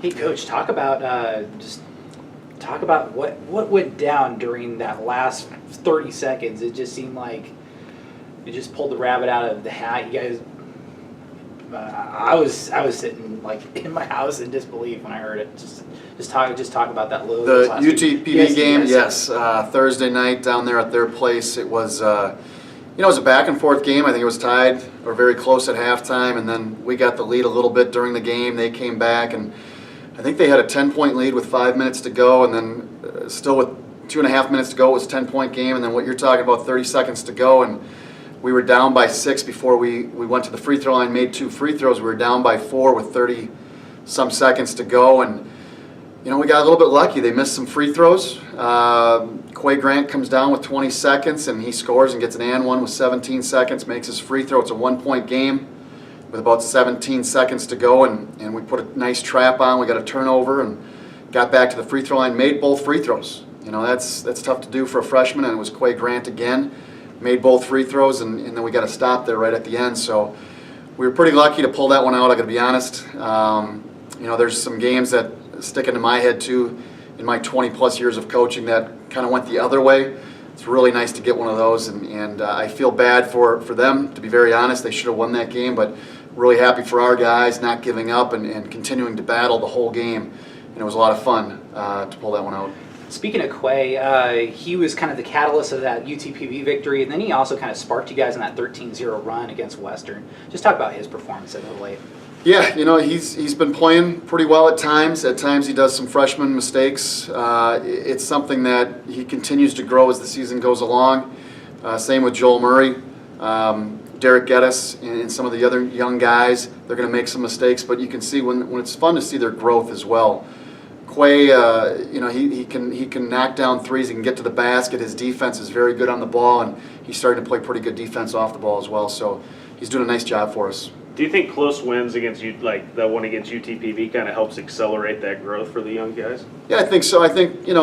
Hey, Coach, talk about what went down during that last 30 seconds. It just seemed like you just pulled the rabbit out of the hat. You guys, I was sitting like in my house in disbelief when I heard it. Just talk about that little. The UTPB game, yes, Thursday night down there at their place. It was, it was a back and forth game. I think it was tied or very close at halftime, and then we got the lead a little bit during the game. They came back, and I think they had a 10-point lead with 5 minutes to go, and then still with 2.5 minutes to go, it was a 10-point game, and then what you're talking about, 30 seconds to go, and we were down by 6 before we went to the free throw line, made 2 free throws. We were down by 4 with 30-some seconds to go, and we got a little bit lucky. They missed some free throws. Quay Grant comes down with 20 seconds, and he scores and gets an and one with 17 seconds, makes his free throw. It's a 1-point game with about 17 seconds to go, and we put a nice trap on. We got a turnover and got back to the free throw line, made both free throws. That's tough to do for a freshman, and it was Quay Grant again. Made both free throws, and then we got a stop there right at the end. So we were pretty lucky to pull that one out, I got to be honest. There's some games that stick into my head too in my 20-plus years of coaching that kind of went the other way. It's really nice to get one of those, and I feel bad for them, to be very honest. They should have won that game, but really happy for our guys not giving up and continuing to battle the whole game. And it was a lot of fun to pull that one out. Speaking of Quay, he was kind of the catalyst of that UTPB victory, and then he also kind of sparked you guys in that 13-0 run against Western. Just talk about his performance as of late. Yeah, he's been playing pretty well at times. At times he does some freshman mistakes. It's something that he continues to grow as the season goes along. Same with Joel Murray, Derek Geddes, and some of the other young guys. They're going to make some mistakes, but you can see when it's fun to see their growth as well. Quay, he can knock down threes. He can get to the basket. His defense is very good on the ball, and he's starting to play pretty good defense off the ball as well. So he's doing a nice job for us. Do you think close wins against you, like the one against UTPB, kind of helps accelerate that growth for the young guys? Yeah, I think so. I think in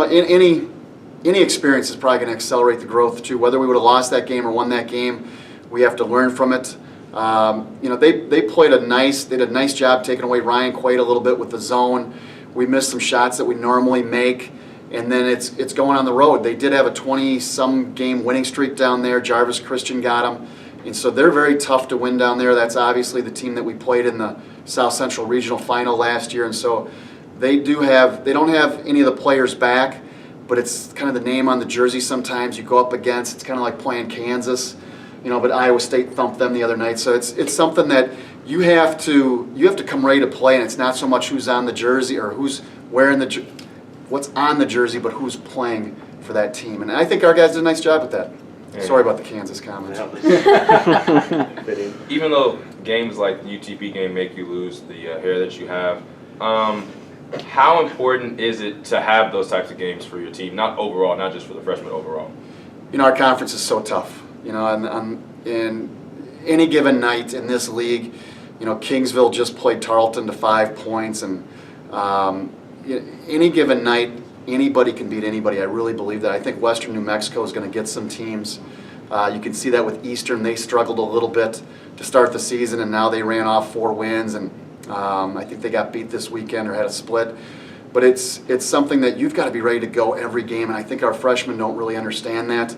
any experience is probably going to accelerate the growth too. Whether we would have lost that game or won that game, we have to learn from it. They did a nice job taking away Ryan Quaid a little bit with the zone. We missed some shots that we normally make, and then it's going on the road. They did have a 20-some game winning streak down there. Jarvis Christian got them, and so they're very tough to win down there. That's obviously the team that we played in the South Central Regional Final last year, and so they don't have any of the players back, but it's kind of the name on the jersey sometimes you go up against. It's kind of like playing Kansas, but Iowa State thumped them the other night, so it's something that you have to come ready to play, and it's not so much who's on the jersey or who's wearing what's on the jersey, but who's playing for that team. And I think our guys did a nice job with that. Yeah. Sorry about the Kansas comments. Even though games like the UTP game make you lose the hair that you have, how important is it to have those types of games for your team? Not overall, not just for the freshmen overall. Our conference is so tough. In any given night in this league, Kingsville just played Tarleton to 5 points, and any given night, anybody can beat anybody. I really believe that. I think Western New Mexico is going to get some teams. You can see that with Eastern. They struggled a little bit to start the season, and now they ran off 4 wins, and I think they got beat this weekend or had a split. But it's something that you've got to be ready to go every game, and I think our freshmen don't really understand that.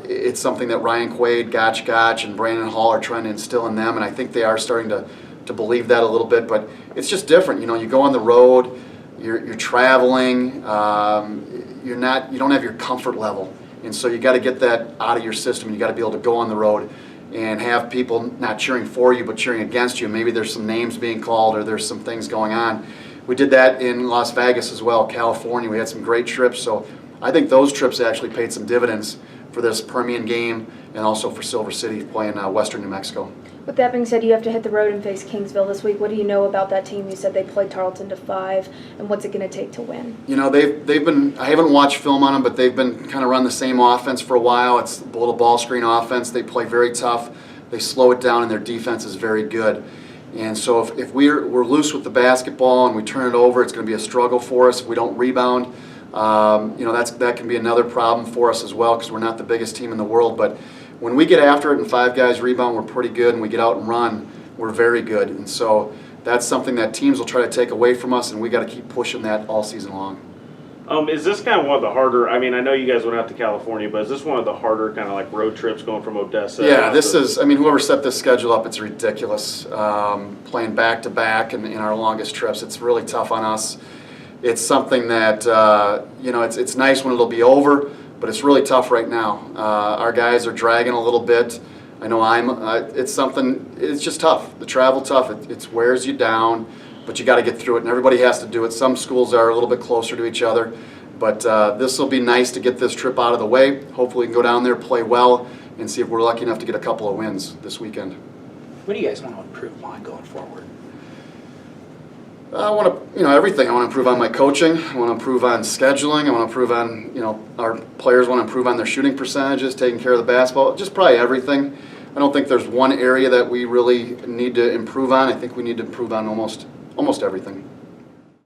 It's something that Ryan Quaid, Gotch, and Brandon Hall are trying to instill in them, and I think they are starting to believe that a little bit. But it's just different. You go on the road, you're traveling, you don't have your comfort level, and so you got to get that out of your system. You got to be able to go on the road and have people not cheering for you but cheering against you. Maybe there's some names being called or there's some things going on. We did that in Las Vegas as well, California. We had some great trips, so I think those trips actually paid some dividends for this Permian game and also for Silver City playing Western New Mexico. With that being said, you have to hit the road and face Kingsville this week. What do you know about that team? You said they played Tarleton to 5, and what's it going to take to win? They've been, I haven't watched film on them, but they've been kind of run the same offense for a while. It's a little ball screen offense. They play very tough. They slow it down, and their defense is very good. And so if we're loose with the basketball and we turn it over, it's going to be a struggle for us. If we don't rebound, that can be another problem for us as well because we're not the biggest team in the world. But when we get after it and 5 guys rebound, we're pretty good, and we get out and run, we're very good. And so that's something that teams will try to take away from us, and we got to keep pushing that all season long. Is this kind of one of the harder, I mean, I know you guys went out to California, but is this one of the harder kind of like road trips going from Odessa? Yeah, out this to- is, I mean, whoever set this schedule up, it's ridiculous. Playing back-to-back in our longest trips, it's really tough on us. It's something that, it's nice when it'll be over, but it's really tough right now. Our guys are dragging a little bit. I know it's just tough. The travel tough, it wears you down, but you got to get through it, and everybody has to do it. Some schools are a little bit closer to each other, but this will be nice to get this trip out of the way. Hopefully we can go down there, play well, and see if we're lucky enough to get a couple of wins this weekend. What do you guys want to improve on going forward? I want to, everything. I want to improve on my coaching. I want to improve on scheduling. I want to improve on, our players want to improve on their shooting percentages, taking care of the basketball, just probably everything. I don't think there's one area that we really need to improve on. I think we need to improve on almost everything.